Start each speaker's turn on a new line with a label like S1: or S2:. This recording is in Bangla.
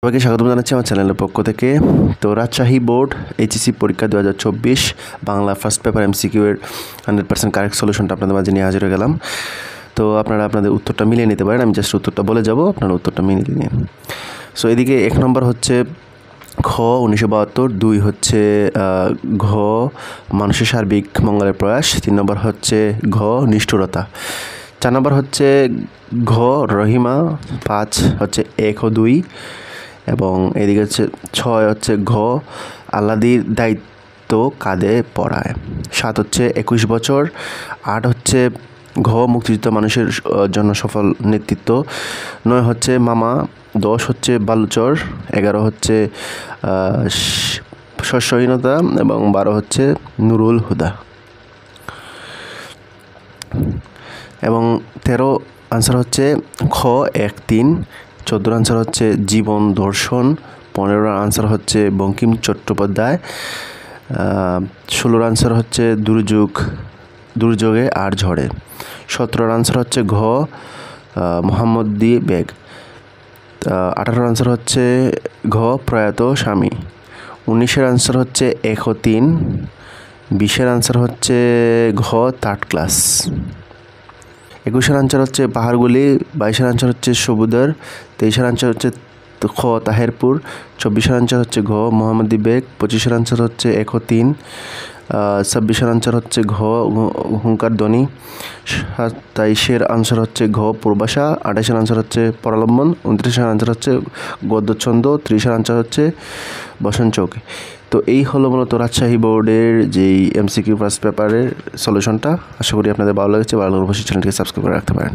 S1: সবাইকে স্বাগত জানাচ্ছি আমার চ্যানেলের পক্ষ থেকে। তো রাজশাহী বোর্ড এইচএসসি পরীক্ষা 2024 বাংলা ফার্স্ট পেপার এমসিকিউ এর 100% কারেক্ট সলিউশনটা আপনাদের মাঝে নিয়ে হাজির হয়ে গেলাম। তো আপনারা আপনাদের উত্তরটা মিলিয়ে নিতে পারেন, আমি জাস্ট উত্তরটা বলে যাব, আপনারা উত্তরটা মিলিয়ে নিন। সো এদিকে 1 নম্বর হচ্ছে খ 1972, 2 হচ্ছে ঘ মানুষের সার্বিক মঙ্গলের প্রয়াস, 3 নম্বর হচ্ছে ঘ নিষ্ঠুরতা, 4 নম্বর হচ্ছে ঘ রহিমা, 5 হচ্ছে 1 ও 2, এবং এদিকে হচ্ছে 6 হচ্ছে ঘ আল্লাদির দায়িত্ব কাঁধে পড়ায়, 7 হচ্ছে 21 বছর, 8 হচ্ছে ঘ মুক্তিযুদ্ধ মানুষের জন্য সফল নেতৃত্ব, 9 হচ্ছে মামা, 10 হচ্ছে বালুচর, 11 হচ্ছে শস্যহীনতা, এবং 12 হচ্ছে নুরুল হুদা, এবং 13 আনসার হচ্ছে খ 1, 3, 14 আনসার হচ্ছে জীবন দর্শন, 15 আনসার হচ্ছে বঙ্কিম চট্টোপাধ্যায়, 16 আনসার হচ্ছে দুর্যোগে আর ঝড়ে, 17 আনসার হচ্ছে ঘ মোহাম্মদী বেগ, 18 আনসার হচ্ছে ঘ প্রয়াত স্বামী, 19 আনসার হচ্ছে 1 ও 3, 20 আনসার হচ্ছে ঘ 3rd ক্লাস, 21 আনসার হচ্ছে পাহাড়গুলি, 22 আনসার হচ্ছে সবুদার, 23 আনসার হচ্ছে খ তাহেরপুর, 24 আনসার হচ্ছে ঘ মোহাম্মদী বেগ, 25 আনসার হচ্ছে 1 ও 3, 26 আনসার হচ্ছে ঘ হুঙ্কার ধ্বনি, 27 আনসার হচ্ছে ঘ পূর্বাশা, 28 আনসার হচ্ছে পরালম্বন, 29 আনসার হচ্ছে গদ্যছন্দ, 30 আনসার হচ্ছে বসন্ত চৌক। তো এই হলো মূলত রাজশাহী বোর্ডের যেই এমসিকিউ ফার্স্ট পেপারের সলিউশনটা। আশা করি আপনাদের ভালো লেগেছে। ভালো লাগলে অবশ্যই চ্যানেলটিকে সাবস্ক্রাইব করে রাখতে পারেন।